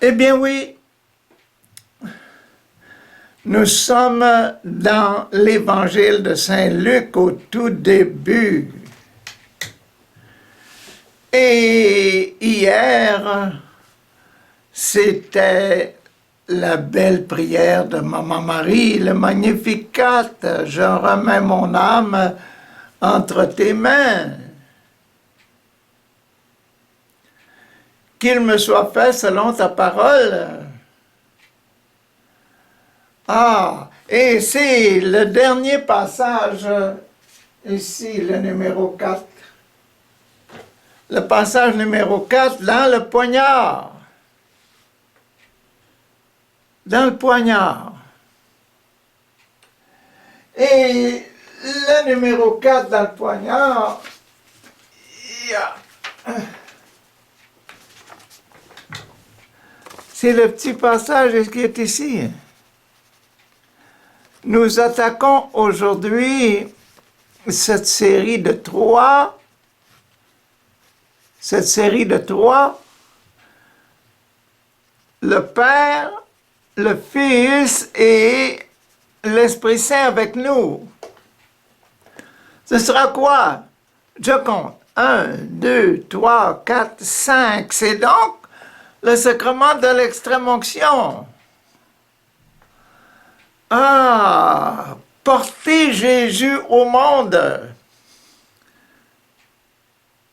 Eh bien oui, nous sommes dans l'Évangile de Saint Luc au tout début. Et hier, c'était la belle prière de Maman Marie, le Magnificat. Je remets mon âme entre tes mains. Qu'il me soit fait selon ta parole. Ah, et c'est le dernier passage, ici, le numéro 4. Le passage numéro 4, dans le poignard. Dans le poignard. Et le numéro 4 dans le poignard, c'est le petit passage qui est ici. Nous attaquons aujourd'hui cette série de trois, le Père, le Fils et l'Esprit Saint avec nous. Ce sera quoi? Je compte. 1, 2, 3, 4, 5. C'est donc le sacrement de l'extrême-onction. Ah, porter Jésus au monde.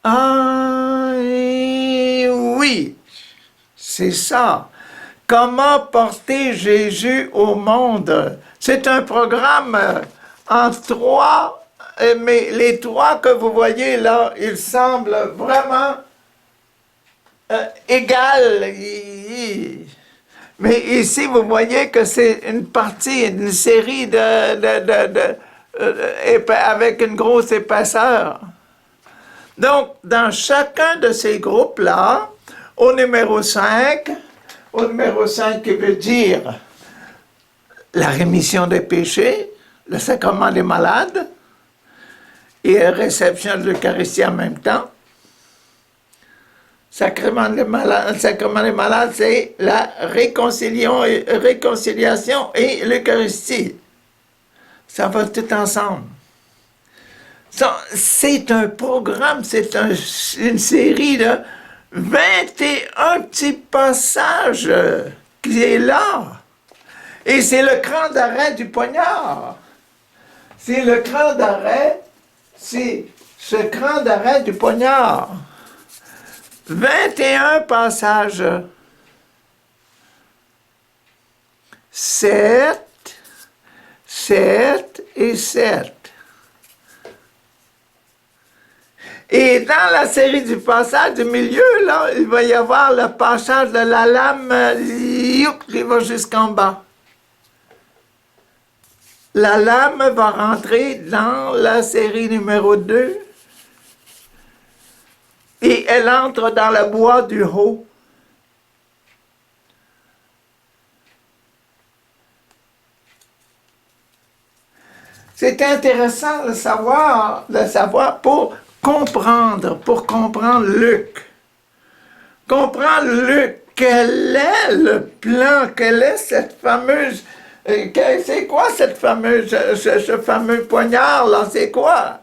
Ah, oui, c'est ça. Comment porter Jésus au monde? C'est un programme en 3, mais les 3 que vous voyez là, ils semblent vraiment égales. Mais ici, vous voyez que c'est une partie, une série avec une grosse épaisseur. Donc, dans chacun de ces groupes-là, au numéro 5 qui veut dire la rémission des péchés, le sacrement des malades et la réception de l'Eucharistie en même temps. Le sacrement des malades, c'est la réconciliation et l'Eucharistie. Ça va tout ensemble. C'est un programme, c'est une série de 21 petits passages qui est là. Et c'est le cran d'arrêt du poignard. C'est le cran d'arrêt, c'est ce cran d'arrêt du poignard. 21 passages. 7 et 7. Et dans la série du passage du milieu, là, il va y avoir le passage de la lame qui va jusqu'en bas. La lame va rentrer dans la série numéro 2 et elle entre dans le bois du haut. C'est intéressant de savoir pour comprendre Luc. Comprendre Luc, quel est le plan, quelle est cette fameuse... c'est quoi cette fameuse, ce fameux poignard-là, c'est quoi?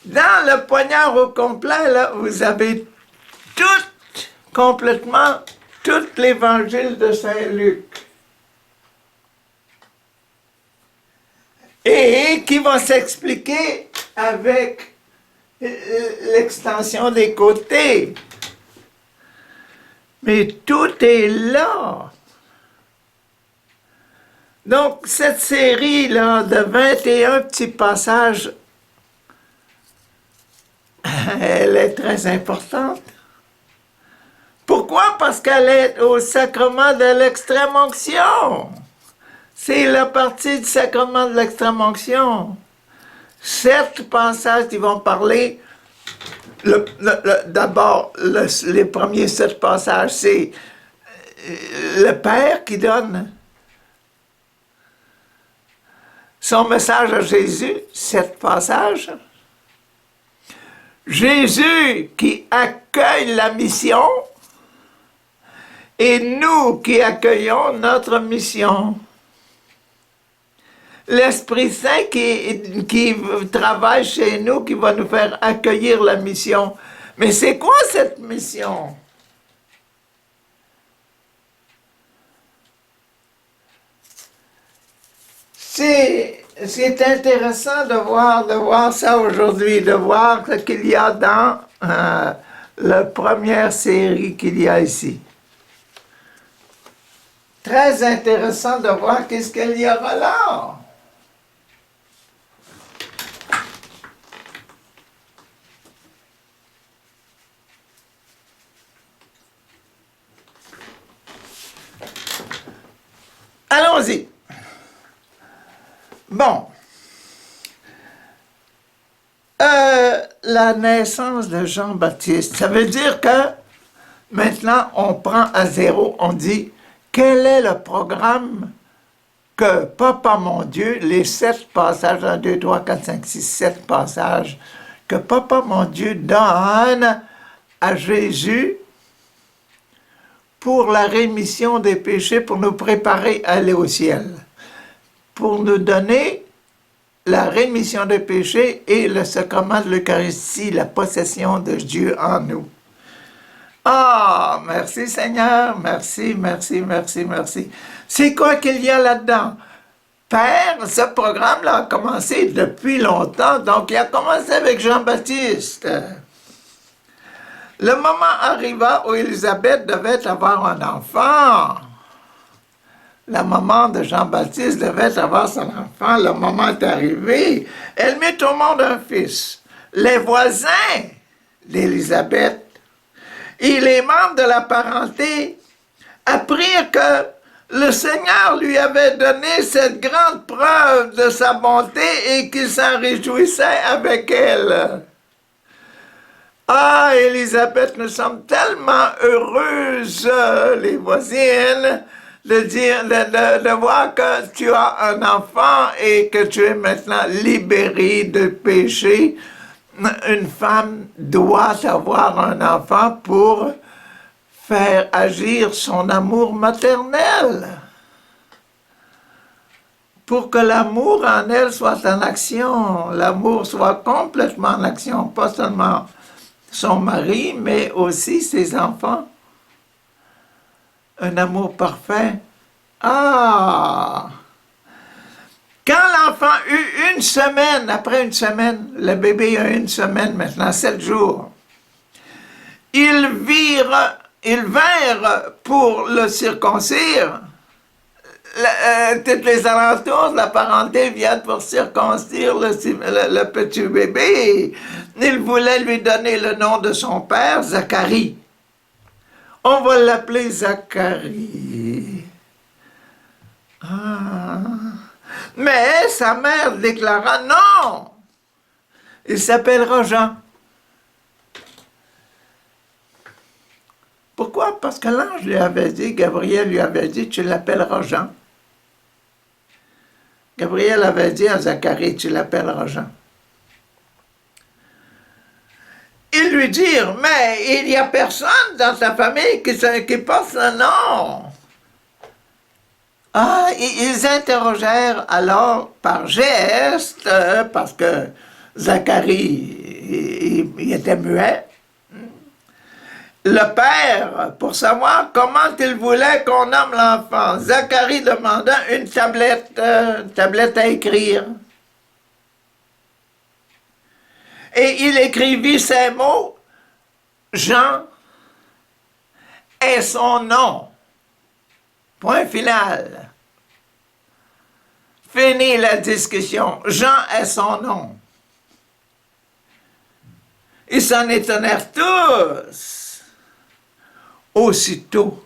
Dans le poignard au complet, là, vous avez complètement tout l'évangile de Saint Luc. Et qui va s'expliquer avec l'extension des côtés. Mais tout est là. Donc, cette série-là de 21 petits passages, elle est très importante. Pourquoi? Parce qu'elle est au sacrement de l'extrême-onction. C'est la partie du sacrement de l'extrême-onction. 7 passages qui vont parler. D'abord, les premiers 7 passages, c'est le Père qui donne son message à Jésus, 7 passages. Jésus qui accueille la mission et nous qui accueillons notre mission. L'Esprit Saint qui travaille chez nous, qui va nous faire accueillir la mission. Mais c'est quoi cette mission? C'est intéressant de voir ça aujourd'hui, de voir ce qu'il y a dans la première série qu'il y a ici. Très intéressant de voir qu'est-ce qu'il y aura là. Allons-y. Bon. La naissance de Jean-Baptiste, ça veut dire que maintenant on prend à zéro, on dit quel est le programme que Papa mon Dieu, les 7 passages, 1, 2, 3, 4, 5, 6, 7 passages, que Papa mon Dieu donne à Jésus pour la rémission des péchés, pour nous préparer à aller au ciel, pour nous donner la rémission des péchés et le sacrement de l'Eucharistie, la possession de Dieu en nous. Ah, merci Seigneur, merci, merci, merci, merci. C'est quoi qu'il y a là-dedans? Père, ce programme-là a commencé depuis longtemps, donc il a commencé avec Jean-Baptiste. Le moment arriva où Élisabeth devait avoir un enfant. La maman de Jean-Baptiste devait avoir son enfant. Le moment est arrivé. Elle mit au monde un fils. Les voisins d'Élisabeth et les membres de la parenté apprirent que le Seigneur lui avait donné cette grande preuve de sa bonté et qu'il s'en réjouissait avec elle. Ah, Élisabeth, nous sommes tellement heureuses, les voisines, de voir que tu as un enfant et que tu es maintenant libéré de péché. Une femme doit avoir un enfant pour faire agir son amour maternel. Pour que l'amour en elle soit en action, l'amour soit complètement en action, pas seulement son mari, mais aussi ses enfants. Un amour parfait. Ah! Quand l'enfant eut 1 semaine, après 1 semaine, le bébé a 1 semaine maintenant, 7 jours, ils vinrent pour le circoncire. Toutes les alentours de la parenté viennent pour circoncire le petit bébé. Ils voulaient lui donner le nom de son père, Zacharie. On va l'appeler Zacharie. Ah. Mais sa mère déclara non. Il s'appellera Jean. Pourquoi? Parce que l'ange lui avait dit, Gabriel lui avait dit, tu l'appelleras Jean. Gabriel avait dit à Zacharie, tu l'appelleras Jean. Ils lui dirent, mais il n'y a personne dans sa famille qui porte ce nom. Ah, ils interrogèrent alors par geste, parce que Zacharie, il était muet, le père, pour savoir comment il voulait qu'on nomme l'enfant. Zacharie demanda une tablette à écrire. Et il écrivit ces mots, Jean est son nom. Point final. Fini la discussion. Jean est son nom. Ils s'en étonnèrent tous. Aussitôt,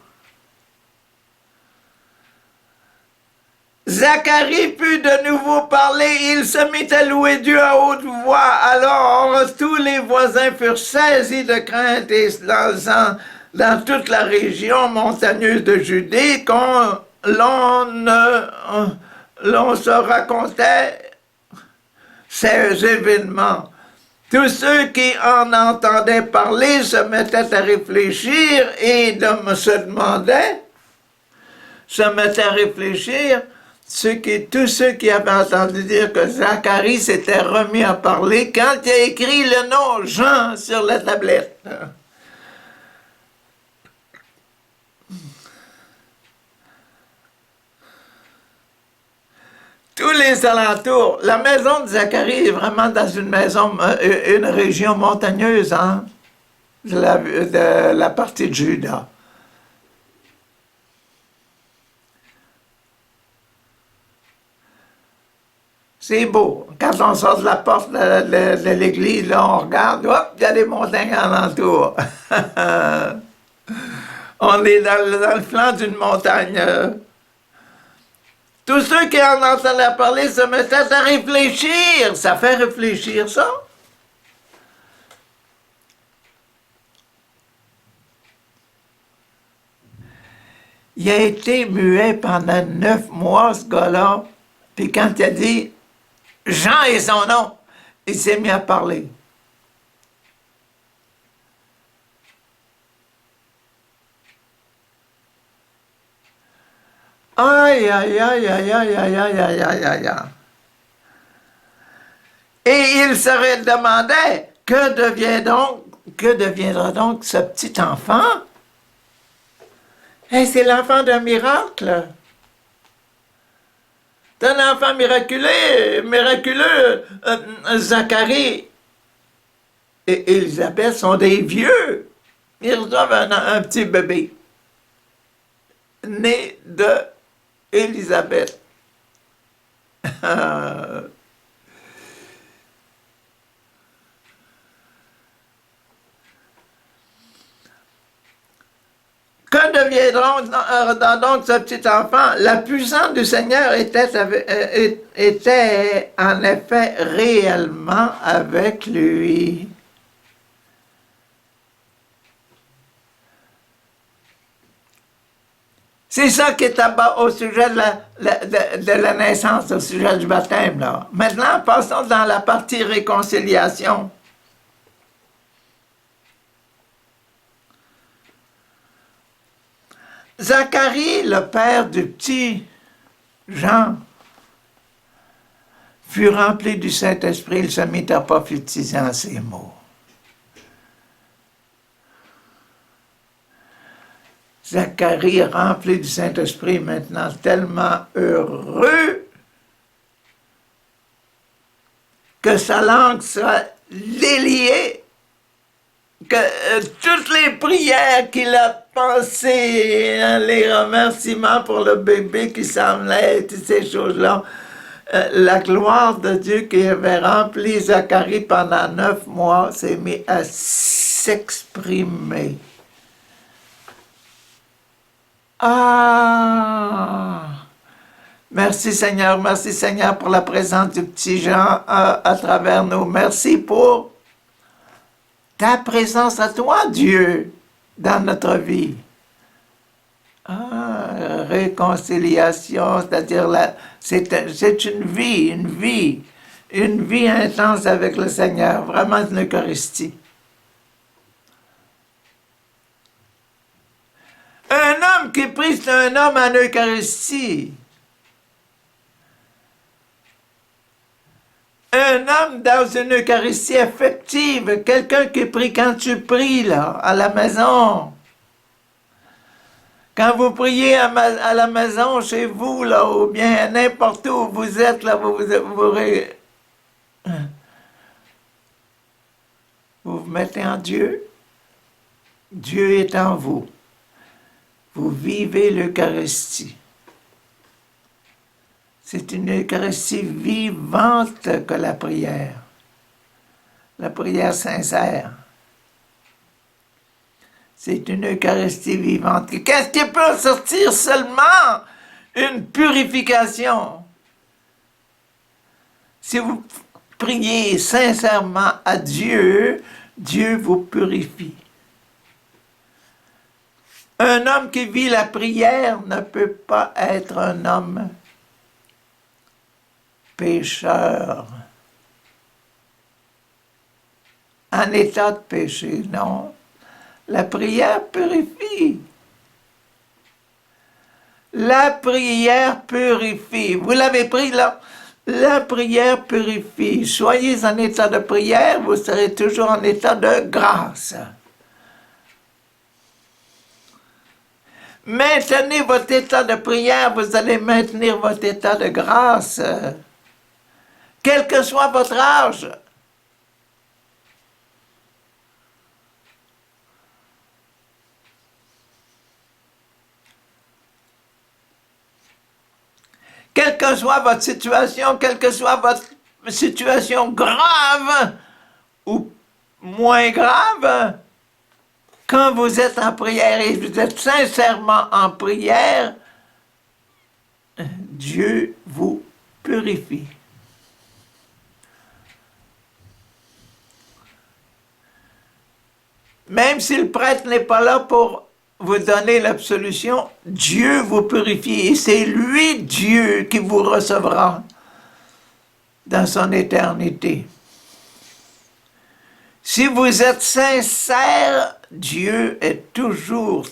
Zacharie put de nouveau parler, il se mit à louer Dieu à haute voix. Alors tous les voisins furent saisis de crainte et dans toute la région montagneuse de Judée, l'on se racontait ces événements. Tous ceux qui en entendaient parler se mettaient à réfléchir et se mettaient à réfléchir. Tous ceux qui avaient entendu dire que Zacharie s'était remis à parler quand il a écrit le nom Jean sur la tablette. Tous les alentours. La maison de Zacharie est vraiment dans une région montagneuse, hein, de la partie de Juda. C'est beau. Quand on sort de la porte de l'église, là, on regarde, hop, il y a des montagnes alentour. On est dans le flanc d'une montagne. Tous ceux qui en entendaient parler se mettaient à réfléchir. Ça fait réfléchir, ça. Il a été muet pendant 9 mois, ce gars-là. Puis quand il a dit « Jean est son nom », il s'est mis à parler. Aïe, aïe, aïe, aïe, aïe, aïe, aïe, aïe, aïe, aïe. Et il se demandait, que deviendra donc ce petit enfant? Et c'est l'enfant d'un miracle. C'est un enfant miraculeux. Zacharie et Élisabeth sont des vieux. Ils reçoivent un petit bébé né de Élisabeth. Que deviendra donc ce petit enfant? La puissance du Seigneur était en effet réellement avec lui. C'est ça qui est au sujet de la naissance, au sujet du baptême, là. Maintenant, passons dans la partie réconciliation. Zacharie, le père du petit Jean, fut rempli du Saint-Esprit, il se mit à prophétiser en ces mots. Zacharie, rempli du Saint-Esprit, maintenant tellement heureux que sa langue soit déliée, que toutes les prières qu'il a pensées, les remerciements pour le bébé qui semblait, toutes ces choses-là, la gloire de Dieu qui avait rempli Zacharie pendant 9 mois s'est mise à s'exprimer. Ah! Merci Seigneur pour la présence du petit Jean à travers nous. Merci pour ta présence à toi, Dieu, dans notre vie. Ah, réconciliation, c'est-à-dire c'est une vie intense avec le Seigneur, vraiment une Eucharistie. Un homme qui prie, c'est un homme en Eucharistie. Un homme dans une Eucharistie effective, quelqu'un qui prie quand tu pries, là, à la maison. Quand vous priez à la maison, chez vous, là, ou bien n'importe où vous êtes, là, vous vous mettez en Dieu. Dieu est en vous. Vous vivez l'Eucharistie. C'est une Eucharistie vivante que la prière sincère. C'est une Eucharistie vivante. Qu'est-ce qui peut sortir seulement? Une purification. Si vous priez sincèrement à Dieu, Dieu vous purifie. Un homme qui vit la prière ne peut pas être un homme pécheur. en état de péché. Non. La prière purifie. La prière purifie. Vous l'avez pris là? La prière purifie. Soyez en état de prière, vous serez toujours en état de grâce. Maintenez votre état de prière, vous allez maintenir votre état de grâce. Quel que soit votre âge. Quelle que soit votre situation, quelle que soit votre situation grave ou moins grave, quand vous êtes en prière et vous êtes sincèrement en prière, Dieu vous purifie. Même si le prêtre n'est pas là pour vous donner l'absolution, Dieu vous purifie et c'est lui, Dieu, qui vous recevra dans son éternité. Si vous êtes sincère, Dieu est toujours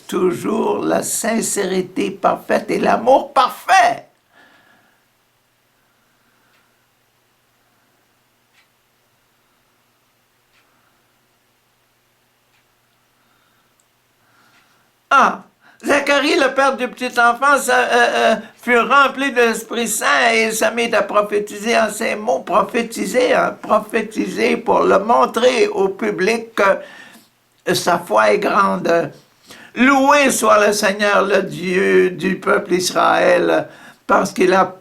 la sincérité parfaite et l'amour parfait. Ah, Zacharie, le père du petit enfant, fut rempli de l'Esprit Saint et il s'est mis à prophétiser en ces mots. Prophétiser pour le montrer au public que sa foi est grande. Loué soit le Seigneur, le Dieu du peuple Israël, parce qu'il a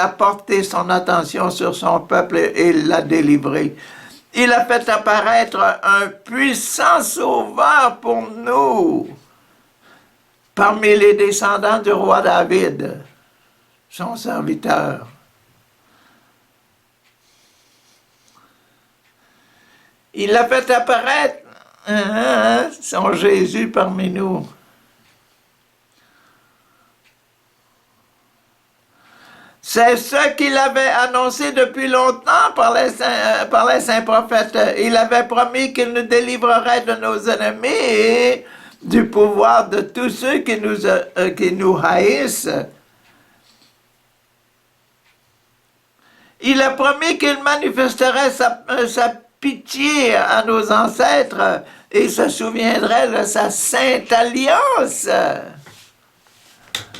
porté son attention sur son peuple et l'a délivré. Il a fait apparaître un puissant sauveur pour nous. Parmi les descendants du roi David, son serviteur. Il a fait apparaître son Jésus parmi nous. C'est ce qu'il avait annoncé depuis longtemps par les saints prophètes. Il avait promis qu'il nous délivrerait de nos ennemis et du pouvoir de tous ceux qui nous haïssent. Il a promis qu'il manifesterait sa pitié à nos ancêtres et se souviendrait de sa sainte alliance.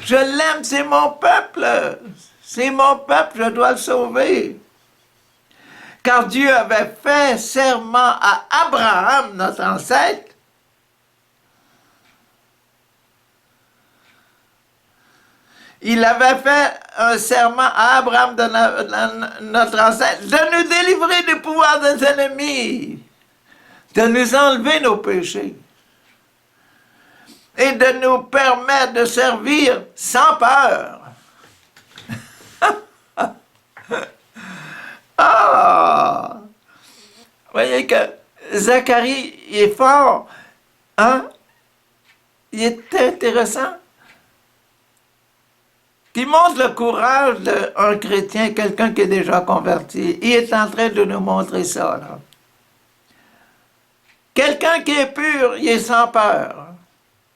Je l'aime, c'est mon peuple. C'est mon peuple, je dois le sauver. Car Dieu avait fait serment à Abraham, notre ancêtre. Il avait fait un serment à Abraham, notre ancêtre, de nous délivrer du pouvoir des ennemis, de nous enlever nos péchés et de nous permettre de servir sans peur. Ah! Vous voyez que Zacharie est fort, hein? Il est intéressant. Qui montre le courage d'un chrétien, quelqu'un qui est déjà converti. Il est en train de nous montrer ça, là. Quelqu'un qui est pur, il est sans peur.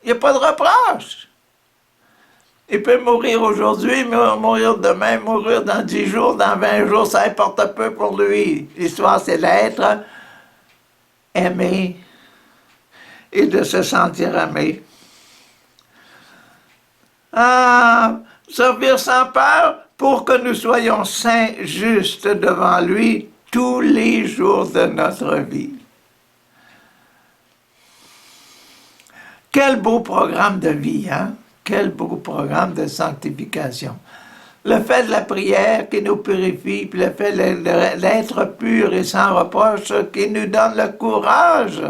Il n'y a pas de reproche. Il peut mourir aujourd'hui, mourir demain, mourir dans 10 jours, dans 20 jours, ça importe peu pour lui. L'histoire, c'est d'être aimé et de se sentir aimé. Ah, servir sans peur pour que nous soyons saints, justes devant lui tous les jours de notre vie. Quel beau programme de vie, hein? Quel beau programme de sanctification. Le fait de la prière qui nous purifie, puis le fait d'être pur et sans reproche qui nous donne le courage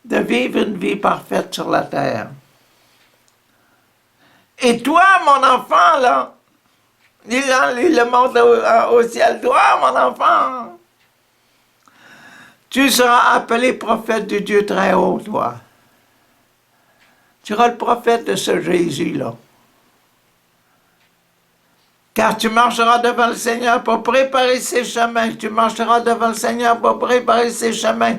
de vivre une vie parfaite sur la terre. Et toi, mon enfant, là, il le montre au ciel, toi, mon enfant, tu seras appelé prophète du Dieu très haut, toi. Tu seras le prophète de ce Jésus-là. Car tu marcheras devant le Seigneur pour préparer ses chemins. Tu marcheras devant le Seigneur pour préparer ses chemins.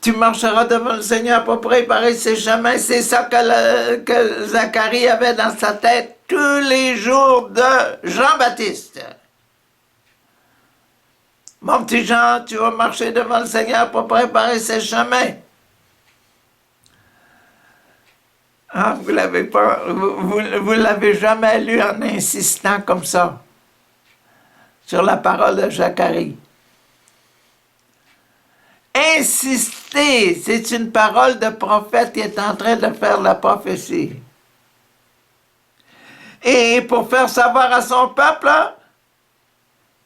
Tu marcheras devant le Seigneur pour préparer ses chemins. C'est ça que Zacharie avait dans sa tête tous les jours de Jean-Baptiste. Mon petit Jean, tu vas marcher devant le Seigneur pour préparer ses chemins. Ah, vous l'avez pas, vous l'avez jamais lu en insistant comme ça sur la parole de Zacharie. Insister, c'est une parole de prophète qui est en train de faire la prophétie. Et pour faire savoir à son peuple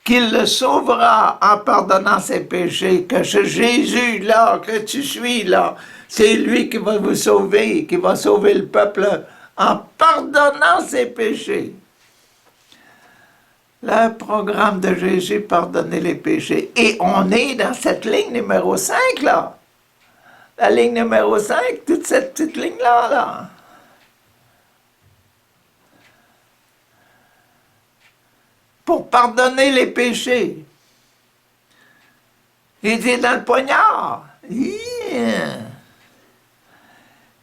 qu'il le sauvera en pardonnant ses péchés, que ce Jésus-là, que tu suis là, c'est lui qui va vous sauver, qui va sauver le peuple en pardonnant ses péchés. Le programme de Jésus, pardonner les péchés. Et on est dans cette ligne numéro 5, là. La ligne numéro 5, toute cette petite ligne-là, là. Pour pardonner les péchés. Il est dans le poignard. Yeah.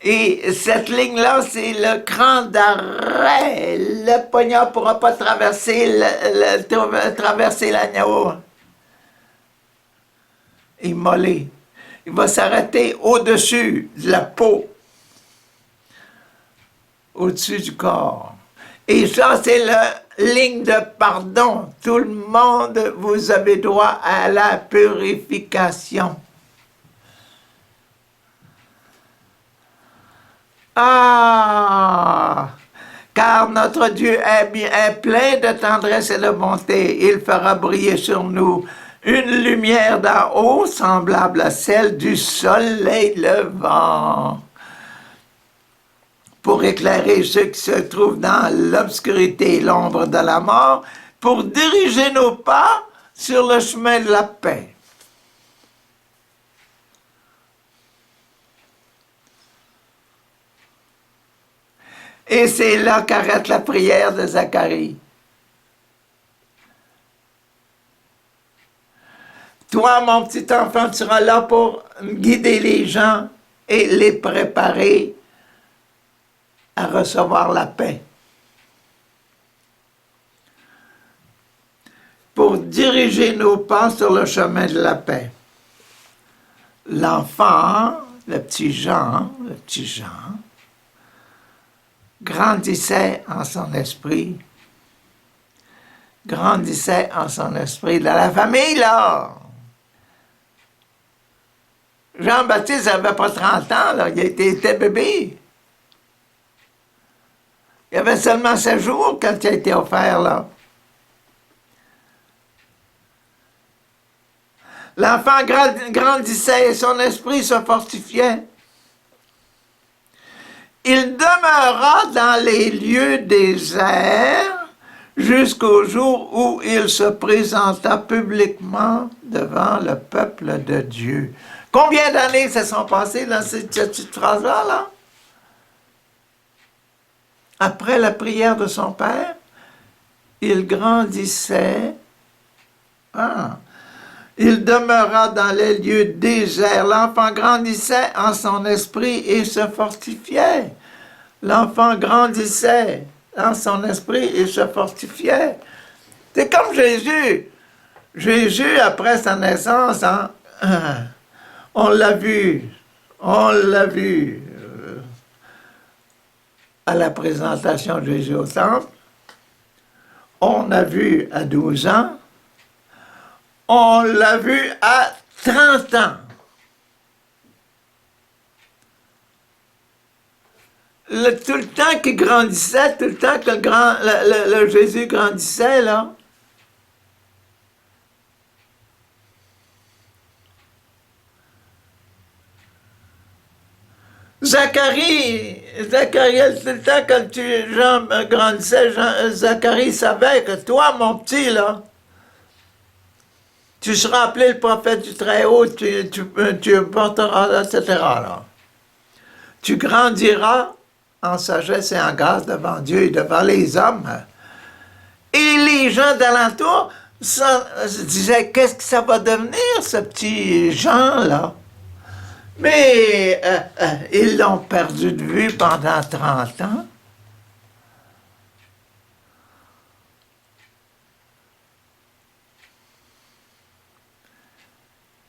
Et cette ligne-là, c'est le cran d'arrêt. Le poignard ne pourra pas traverser l'agneau. Immolé. Il va s'arrêter au-dessus de la peau. Au-dessus du corps. Et ça, c'est la ligne de pardon. Tout le monde, vous avez droit à la purification. Ah! Car notre Dieu est plein de tendresse et de bonté. Il fera briller sur nous une lumière d'en haut semblable à celle du soleil levant, pour éclairer ceux qui se trouvent dans l'obscurité et l'ombre de la mort, pour diriger nos pas sur le chemin de la paix. Et c'est là qu'arrête la prière de Zacharie. Toi, mon petit enfant, tu seras là pour guider les gens et les préparer à recevoir la paix. Pour diriger nos pas sur le chemin de la paix. L'enfant, le petit Jean, grandissait en son esprit. Grandissait en son esprit dans la famille, là. Jean-Baptiste n'avait pas 30 ans, là. Il était bébé. Il avait seulement 7 jours quand il a été offert, là. L'enfant grandissait et son esprit se fortifiait. Il demeura dans les lieux déserts jusqu'au jour où il se présenta publiquement devant le peuple de Dieu. Combien d'années se sont passées dans cette petite phrase-là, là? Après la prière de son père, il grandissait. Il demeura dans les lieux déserts. L'enfant grandissait en son esprit et se fortifiait. L'enfant grandissait en son esprit et se fortifiait. C'est comme Jésus. Jésus, après sa naissance, hein, on l'a vu à la présentation de Jésus au temple. On a vu à 12 ans. On l'a vu à 30 ans. Tout le temps qu'il grandissait, tout le temps que le Jésus grandissait, là. Zacharie, tout le temps quand Jean grandissait, Zacharie savait que toi, mon petit, là, tu seras appelé le prophète du Très-Haut, tu porteras, etc. Là. Tu grandiras en sagesse et en grâce devant Dieu et devant les hommes. Et les gens d'alentour se disaient, qu'est-ce que ça va devenir, ce petit Jean-là? Mais ils l'ont perdu de vue pendant 30 ans.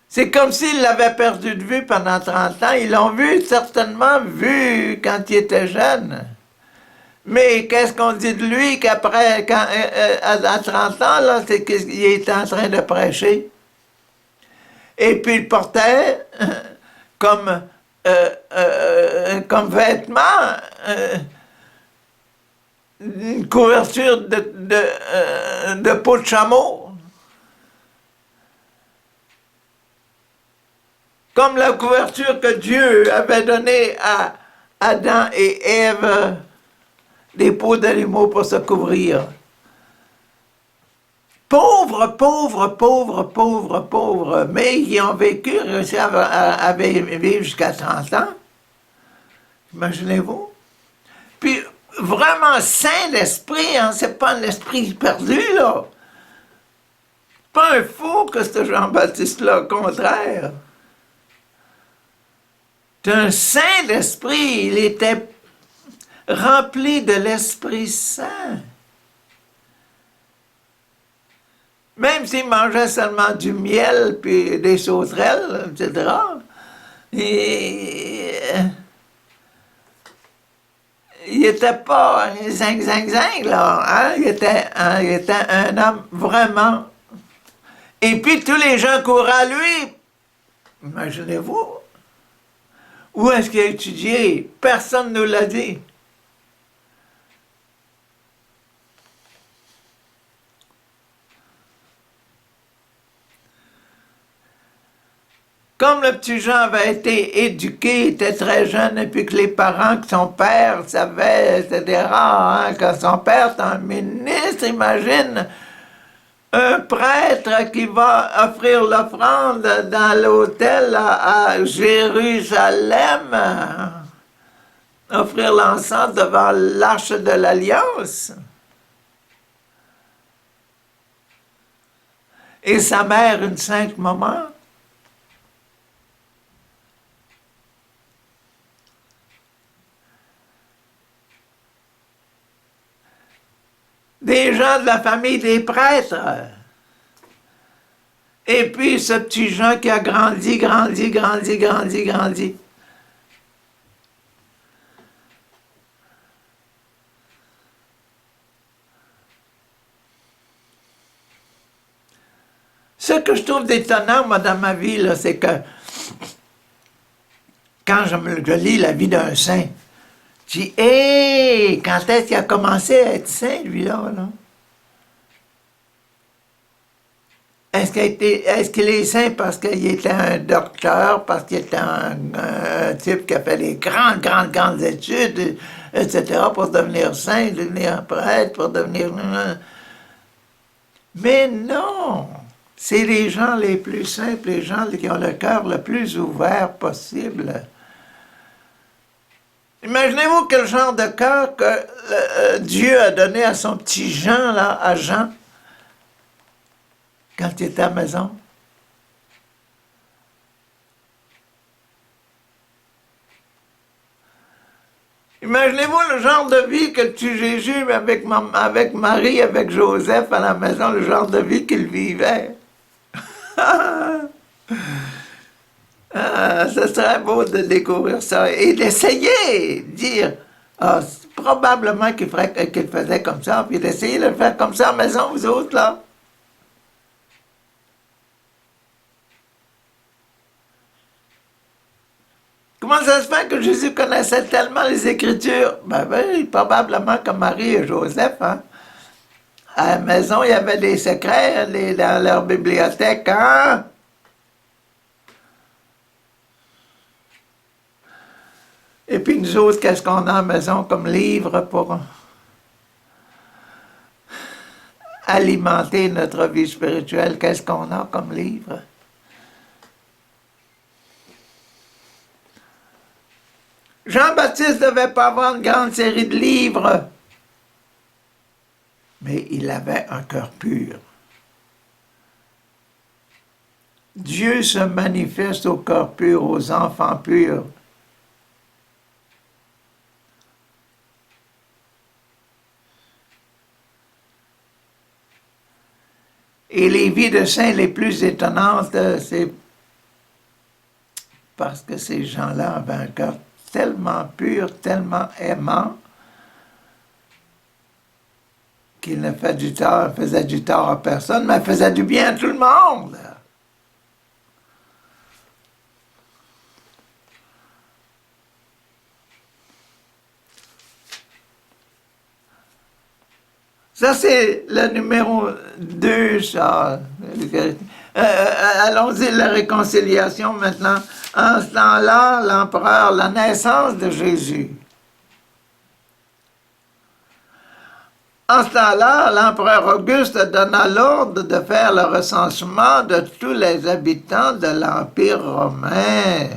C'est comme s'ils l'avaient perdu de vue pendant 30 ans. Ils l'ont certainement vu quand il était jeune. Mais qu'est-ce qu'on dit de lui qu'après, à 30 ans, là, c'est qu'il était en train de prêcher. Et puis il portait comme, comme vêtement une couverture de peau de chameau. Comme la couverture que Dieu avait donnée à Adam et Ève, des peaux d'animaux pour se couvrir. Pauvres, pauvres, pauvres, pauvres, pauvres, mais ils ont vécu, réussi à vivre jusqu'à 30 ans. Imaginez-vous. Puis, vraiment saint l'esprit, hein, c'est pas un esprit perdu, là. Pas un fou que ce Jean-Baptiste-là, au contraire. C'est un saint l'esprit, il était rempli de l'Esprit Saint. Même s'il mangeait seulement du miel puis des sauterelles, etc. Il n'était pas un zing, là. Hein? Il était un homme vraiment. Et puis tous les gens couraient à lui. Imaginez-vous. Où est-ce qu'il a étudié? Personne ne nous l'a dit. Comme le petit Jean avait été éduqué, était très jeune, et puis que les parents, que son père savait, etc., hein, que son père est un ministre, imagine, un prêtre qui va offrir l'offrande dans l'autel à Jérusalem, offrir l'encens devant l'arche de l'Alliance. Et sa mère, une sainte maman. Des gens de la famille des prêtres. Et puis ce petit Jean qui a grandi. Ce que je trouve étonnant, moi, dans ma vie, c'est que quand je lis la vie d'un saint, je dis, hé, quand est-ce qu'il a commencé à être saint, lui-là, là? Est-ce qu'il est saint parce qu'il était un docteur, parce qu'il était un type qui a fait des grandes études, etc., pour devenir saint, devenir prêtre, pour devenir... Mais non! C'est les gens les plus simples, les gens qui ont le cœur le plus ouvert possible. Imaginez-vous quel genre de cœur que Dieu a donné à son petit Jean, là, à Jean, quand il était à la maison. Imaginez-vous le genre de vie que le petit Jésus avec Marie, avec Joseph à la maison, le genre de vie qu'il vivait. Ce serait beau de découvrir ça et d'essayer, de dire, probablement qu'il faisait comme ça, puis d'essayer de le faire comme ça à la maison, vous autres, là. Comment ça se fait que Jésus connaissait tellement les Écritures? Ben oui, probablement comme Marie et Joseph, hein. À la maison, il y avait des secrets dans leur bibliothèque, hein? Et puis nous autres, qu'est-ce qu'on a à la maison comme livre pour alimenter notre vie spirituelle? Qu'est-ce qu'on a comme livre? Jean-Baptiste ne devait pas avoir une grande série de livres. mais il avait un cœur pur. Dieu se manifeste au cœur pur, aux enfants purs. Et les vies de saints les plus étonnantes, c'est parce que ces gens-là avaient un cœur tellement pur, tellement aimant, qu'ils ne faisaient du tort à personne, mais faisaient du bien à tout le monde. Ça, c'est le numéro 2, ça. Allons-y, la réconciliation maintenant. En ce temps-là, l'empereur, la naissance de Jésus. En ce temps-là, l'empereur Auguste donna l'ordre de faire le recensement de tous les habitants de l'Empire romain.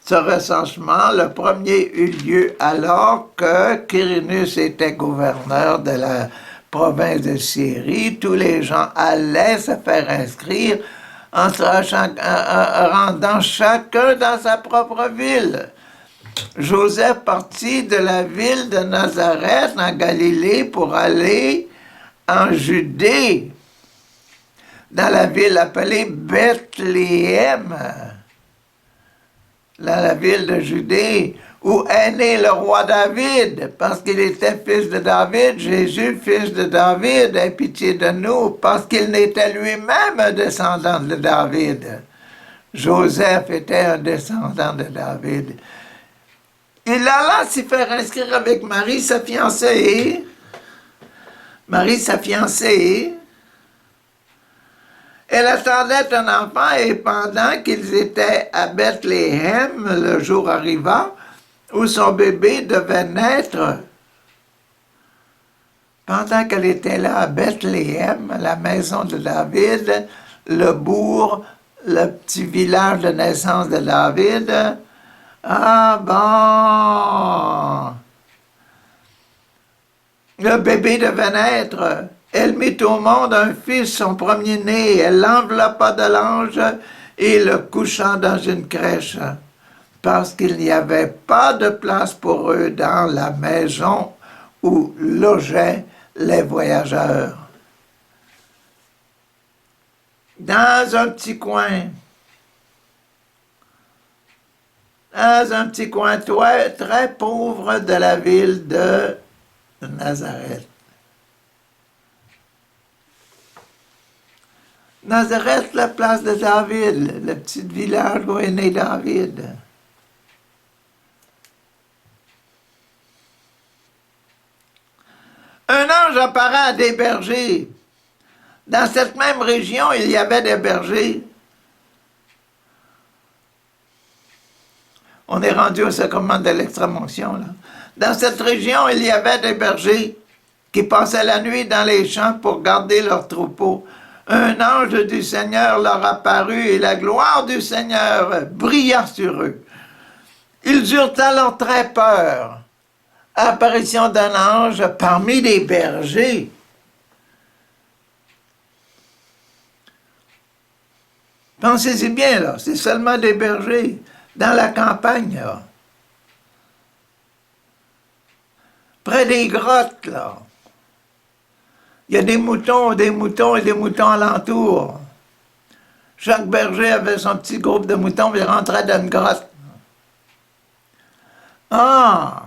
Ce recensement, le premier eut lieu alors que Quirinus était gouverneur de la province de Syrie. Tous les gens allaient se faire inscrire en se rendant chacun dans sa propre ville. Joseph partit de la ville de Nazareth en Galilée pour aller en Judée, dans la ville appelée Bethléem, dans la ville de Judée, où est né le roi David, parce qu'il était fils de David. Jésus, fils de David, aie pitié de nous, parce qu'il n'était lui-même un descendant de David. Joseph était un descendant de David. Il alla s'y faire inscrire avec Marie, sa fiancée. Marie, sa fiancée. Elle attendait un enfant et pendant qu'ils étaient à Bethléem, le jour arriva où son bébé devait naître. Pendant qu'elle était là à Bethléem, la maison de David, le bourg, le petit village de naissance de David, ah bon! Le bébé devait naître. Elle mit au monde un fils, son premier-né. Elle l'enveloppa de l'ange et le coucha dans une crèche, parce qu'il n'y avait pas de place pour eux dans la maison où logeaient les voyageurs. Dans un petit coin très pauvre de la ville de Nazareth. Nazareth, la place de David, le petit village où est né David. Un ange apparaît à des bergers. Dans cette même région, il y avait des bergers. On est rendu au sacrement de l'extrême-onction, là. Dans cette région, il y avait des bergers qui passaient la nuit dans les champs pour garder leurs troupeaux. Un ange du Seigneur leur apparut et la gloire du Seigneur brilla sur eux. Ils eurent alors très peur. Apparition d'un ange parmi les bergers. Pensez-y bien, là, c'est seulement des bergers dans la campagne, là. Près des grottes, là. Il y a des moutons et des moutons alentour. Chaque berger avait son petit groupe de moutons, et il rentrait dans une grotte. Ah!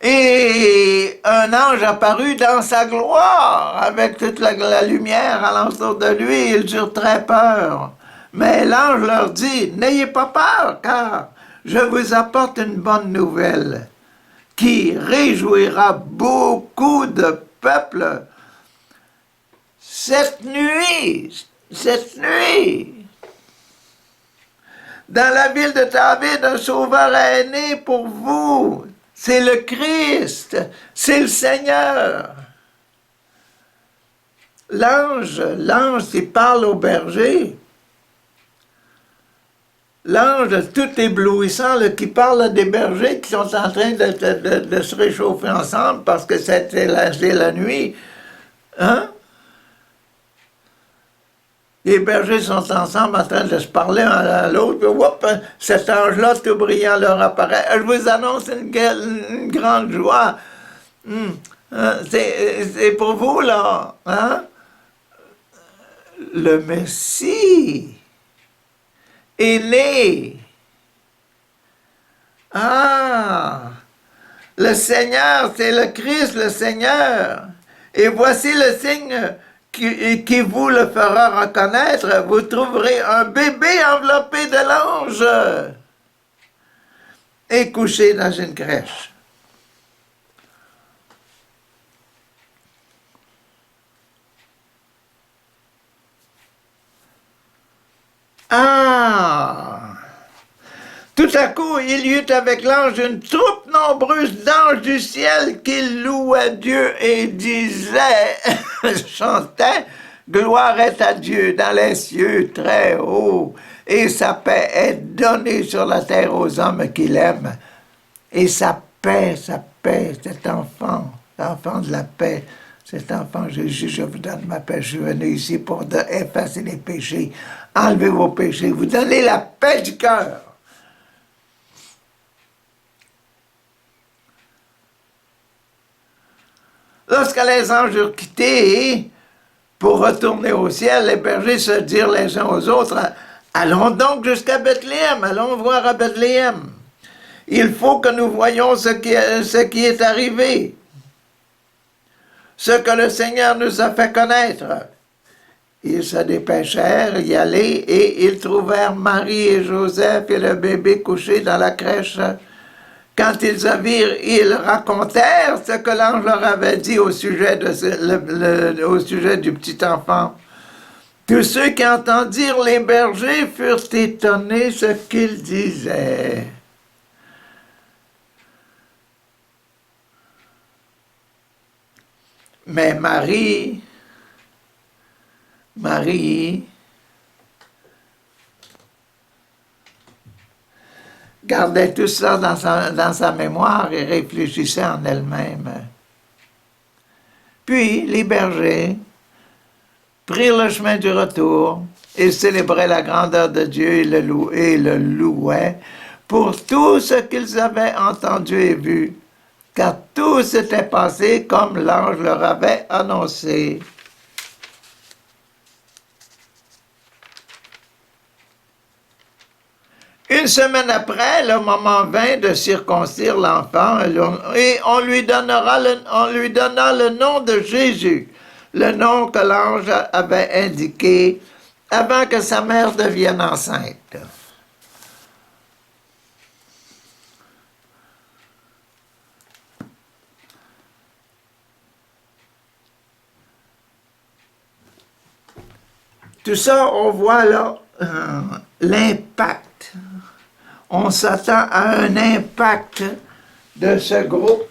Et un ange apparut dans sa gloire, avec toute la lumière alentour de lui. Ils eurent très peur. Mais l'ange leur dit, « N'ayez pas peur, car je vous apporte une bonne nouvelle qui réjouira beaucoup de peuple. Cette nuit, dans la ville de David, un sauveur est né pour vous. C'est le Christ, c'est le Seigneur. » L'ange qui parle au berger, l'ange tout éblouissant là, qui parle à des bergers qui sont en train de se réchauffer ensemble parce que c'était la nuit. Hein? Les bergers sont ensemble en train de se parler un à l'autre, puis whoop, cet ange-là tout brillant leur apparaît. Je vous annonce une grande joie. C'est pour vous, là. Hein? Le Messie est né. Ah! Le Seigneur, c'est le Christ, le Seigneur. Et voici le signe qui vous le fera reconnaître. Vous trouverez un bébé enveloppé de l'ange et couché dans une crèche. Ah! Tout à coup, il y eut avec l'ange une troupe nombreuse d'anges du ciel qui louaient Dieu et disaient, chantaient, « Gloire est à Dieu dans les cieux très haut, et sa paix est donnée sur la terre aux hommes qu'il aime. » Et sa paix, cet enfant de la paix, cet enfant Jésus, je vous donne ma paix, je suis venu ici pour effacer les péchés, enlever vos péchés, vous donner la paix du cœur. Lorsque les anges eurent quitté pour retourner au ciel, les bergers se dirent les uns aux autres, « Allons donc jusqu'à Bethléem, allons voir à Bethléem. Il faut que nous voyions ce qui est arrivé, ce que le Seigneur nous a fait connaître. » Ils se dépêchèrent d'y aller et ils trouvèrent Marie et Joseph et le bébé couché dans la crèche. Quand ils le virent, ils racontèrent ce que l'ange leur avait dit au sujet, au sujet du petit enfant. Tous ceux qui entendirent les bergers furent étonnés de ce qu'ils disaient. Mais Marie gardait tout ça dans sa mémoire et réfléchissait en elle-même. Puis les bergers prirent le chemin du retour et célébraient la grandeur de Dieu et le louaient pour tout ce qu'ils avaient entendu et vu, car tout s'était passé comme l'ange leur avait annoncé. Une semaine après, le moment vint de circoncire l'enfant et on lui donna le nom de Jésus, le nom que l'ange avait indiqué avant que sa mère devienne enceinte. Tout ça, on voit là l'impact. On s'attend à un impact de ce groupe,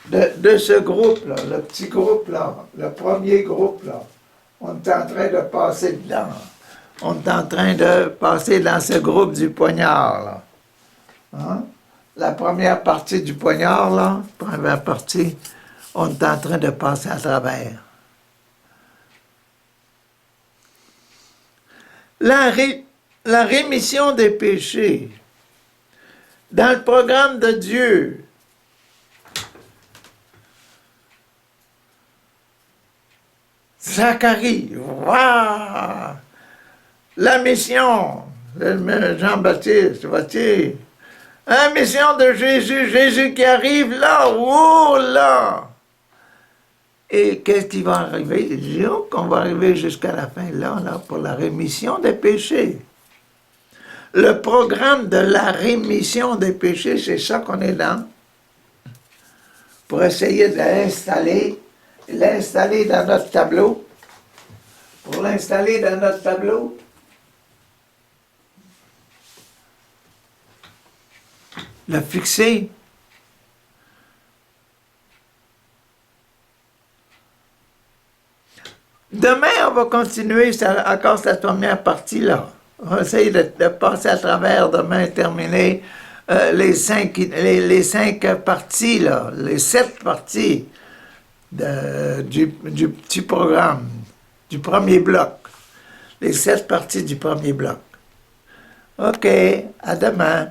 de ce groupe-là, le petit groupe-là, le premier groupe-là. On est en train de passer dedans. On est en train de passer dans ce groupe du poignard, là. Hein? La première partie du poignard, là, première partie, on est en train de passer à travers. La rémission des péchés. Dans le programme de Dieu, Zacharie, waouh! La mission de Jean-Baptiste, vois-tu? La mission de Jésus, Jésus qui arrive là, oh là! Et qu'est-ce qui va arriver? Disons qu'on va arriver jusqu'à la fin, là, pour la rémission des péchés. Le programme de la rémission des péchés, c'est ça qu'on est dans, pour essayer de l'installer dans notre tableau. Pour l'installer dans notre tableau, le fixer. Demain, on va continuer encore cette première partie-là. On va essayer de passer à travers demain et terminer les cinq parties, là, les 7 parties du petit programme, du premier bloc. Les 7 parties du premier bloc. OK, à demain.